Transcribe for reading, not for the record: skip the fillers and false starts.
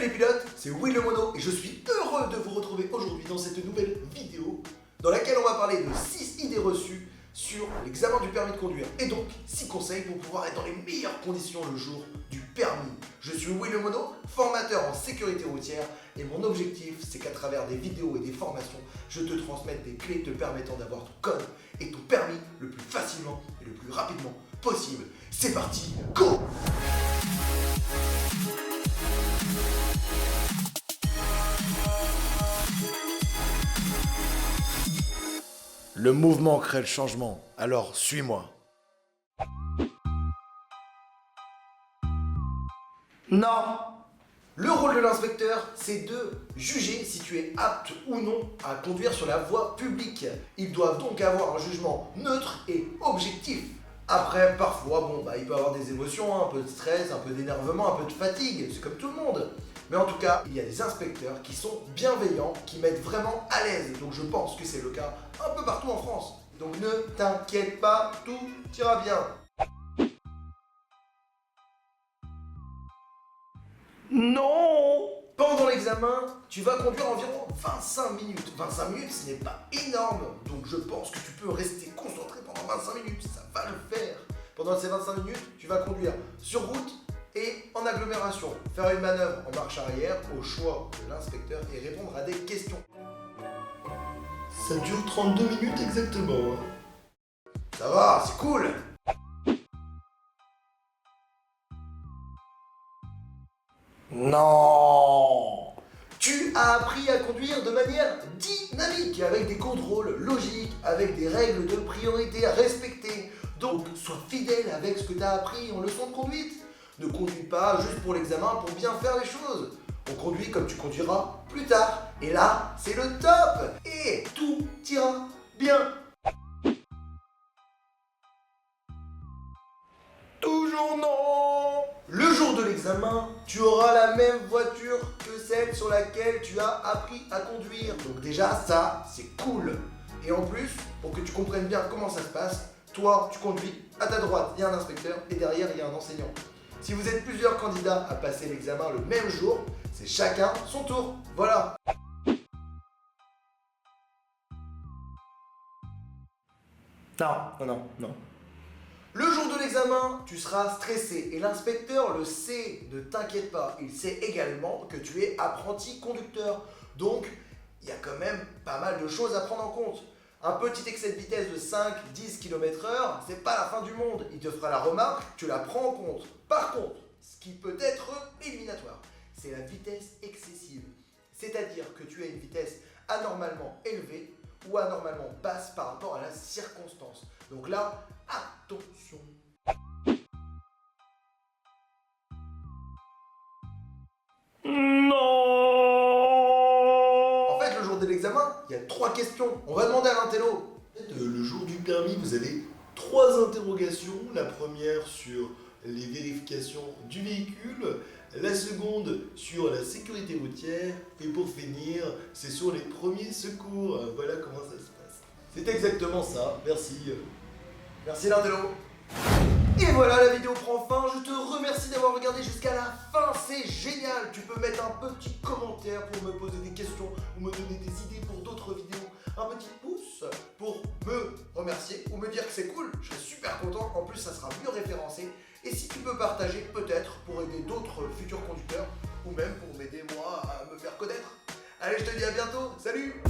les pilotes, c'est Will le Mono et je suis heureux de vous retrouver aujourd'hui dans cette nouvelle vidéo dans laquelle on va parler de 6 idées reçues sur l'examen du permis de conduire et donc 6 conseils pour pouvoir être dans les meilleures conditions le jour du permis. Je suis Will le Mono, formateur en sécurité routière et mon objectif c'est qu'à travers des vidéos et des formations, je te transmette des clés te permettant d'avoir ton code et ton permis le plus facilement et le plus rapidement possible. C'est parti, go! Le mouvement crée le changement, alors suis-moi. Non! Le rôle de l'inspecteur, c'est de juger si tu es apte ou non à conduire sur la voie publique. Ils doivent donc avoir un jugement neutre et objectif. Après, parfois, il peut y avoir des émotions, un peu de stress, un peu d'énervement, un peu de fatigue, c'est comme tout le monde. Mais en tout cas, il y a des inspecteurs qui sont bienveillants, qui mettent vraiment à l'aise. Donc je pense que c'est le cas un peu partout en France. Donc ne t'inquiète pas, tout ira bien. Non! Pendant l'examen, tu vas conduire environ 25 minutes. 25 minutes, ce n'est pas énorme. Donc je pense que tu peux rester concentré pendant 25 minutes. Ça va le faire. Pendant ces 25 minutes, tu vas conduire sur route et en agglomération. Faire une manœuvre en marche arrière au choix de l'inspecteur et répondre à des questions. Ça dure 32 minutes exactement. Ça va, c'est cool. Non! Tu as appris à conduire de manière dynamique, avec des contrôles logiques, avec des règles de priorité à respecter. Donc, sois fidèle avec ce que tu as appris en leçon de conduite. Ne conduis pas juste pour l'examen pour bien faire les choses. On conduit comme tu conduiras plus tard. Et là, c'est le top! Et tout ira bien. Toujours non! Le jour de l'examen, tu auras la même voiture que celle sur laquelle tu as appris à conduire. Donc déjà, ça, c'est cool. Et en plus, pour que tu comprennes bien comment ça se passe, toi, tu conduis, à ta droite, il y a un inspecteur et derrière, il y a un enseignant. Si vous êtes plusieurs candidats à passer l'examen le même jour, c'est chacun son tour. Voilà. Non. Le jour de l'examen, tu seras stressé et l'inspecteur le sait, ne t'inquiète pas. Il sait également que tu es apprenti conducteur. Donc, il y a quand même pas mal de choses à prendre en compte. Un petit excès de vitesse de 5-10 km/h, c'est pas la fin du monde. Il te fera la remarque, tu la prends en compte. Par contre, ce qui peut être éliminatoire, c'est la vitesse excessive. C'est-à-dire que tu as une vitesse anormalement élevée ou anormalement basse par rapport à la circonstance. Donc là, attention. Non! En fait, le jour de l'examen, il y a 3 questions. On va demander à l'intello. Le jour du permis, vous avez 3 interrogations. La première sur les vérifications du véhicule, la seconde sur la sécurité routière et pour finir, c'est sur les premiers secours. Voilà comment ça se passe. C'est exactement ça, merci. Merci l'intello. Et voilà, la vidéo prend fin. Je te remercie d'avoir regardé jusqu'à la fin, c'est génial. Tu peux mettre un petit commentaire pour me poser des questions ou me donner des idées pour d'autres vidéos. Un petit pouce pour me remercier ou me dire que c'est cool. Je serai super content, en plus ça sera mieux référencé. Et si tu peux partager peut-être pour aider d'autres futurs conducteurs ou même pour m'aider moi à me faire connaître. Allez, je te dis à bientôt, salut!